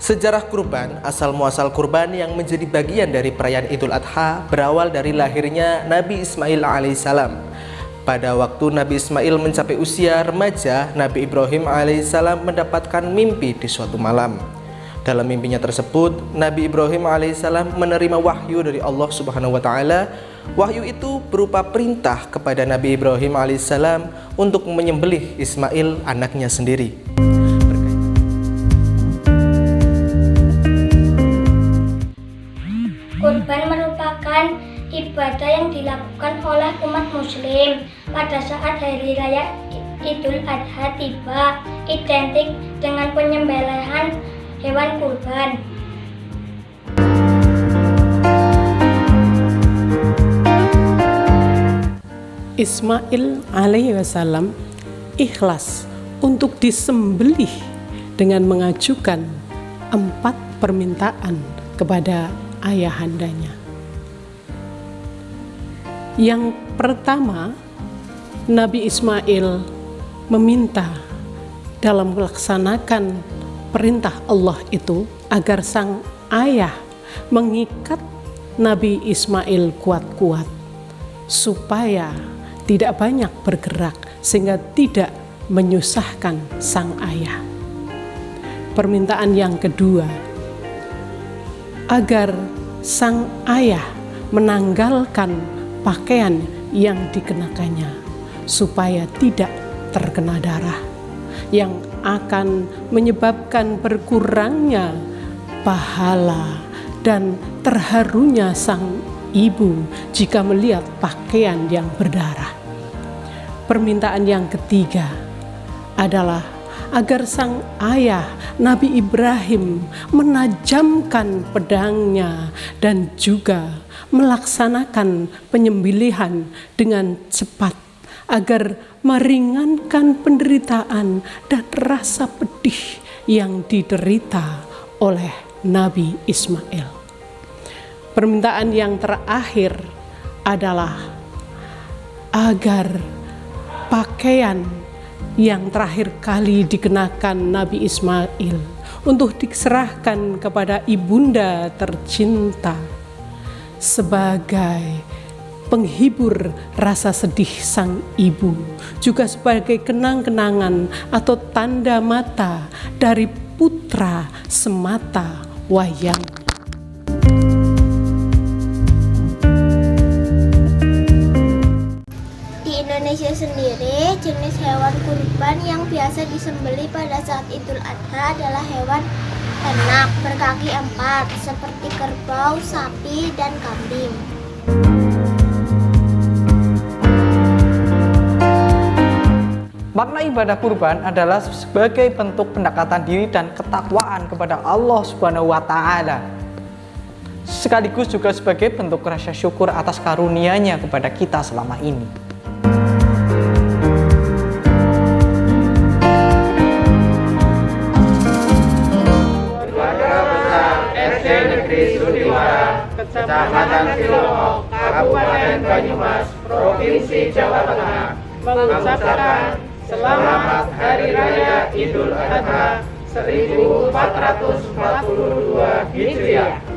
Sejarah kurban, asal-muasal kurban yang menjadi bagian dari perayaan Idul Adha berawal dari lahirnya Nabi Ismail alaihissalam. Pada waktu Nabi Ismail mencapai usia remaja, Nabi Ibrahim alaihissalam mendapatkan mimpi di suatu malam. Dalam mimpinya tersebut, Nabi Ibrahim alaihissalam menerima wahyu dari Allah Subhanahu wa Ta'ala. Wahyu itu berupa perintah kepada Nabi Ibrahim alaihissalam untuk menyembelih Ismail, anaknya sendiri. Kurban merupakan ibadah yang dilakukan oleh umat muslim pada saat hari raya Idul Adha tiba, identik dengan penyembelihan hewan kurban. Ismail alaihi wasallam ikhlas untuk disembelih dengan mengajukan 4 permintaan kepada ayahandanya. Yang pertama, Nabi Ismail meminta dalam melaksanakan perintah Allah itu agar sang ayah mengikat Nabi Ismail kuat-kuat supaya tidak banyak bergerak sehingga tidak menyusahkan sang ayah. Permintaan yang kedua, agar sang ayah menanggalkan pakaian yang dikenakannya supaya tidak terkena darah yang akan menyebabkan berkurangnya pahala dan terharunya sang ibu jika melihat pakaian yang berdarah. Permintaan yang ketiga adalah agar sang ayah Nabi Ibrahim menajamkan pedangnya dan juga melaksanakan penyembelihan dengan cepat agar meringankan penderitaan dan rasa pedih yang diderita oleh Nabi Ismail. Permintaan yang terakhir adalah agar pakaian yang terakhir kali dikenakan Nabi Ismail untuk diserahkan kepada ibunda tercinta sebagai penghibur rasa sedih sang ibu, juga sebagai kenang-kenangan atau tanda mata dari putra semata wayang. Indonesia sendiri, jenis hewan kurban yang biasa disembelih pada saat Idul Adha adalah hewan ternak berkaki 4 seperti kerbau, sapi, dan kambing. Makna ibadah kurban adalah sebagai bentuk pendekatan diri dan ketakwaan kepada Allah Subhanahu wa Ta'ala, sekaligus juga sebagai bentuk rasa syukur atas karunia-Nya kepada kita selama ini. Kecamatan Cilongok, Kabupaten Banyumas, Provinsi Jawa Tengah, mengucapkan Selamat Hari Raya Idul Adha 1442 Hijriah.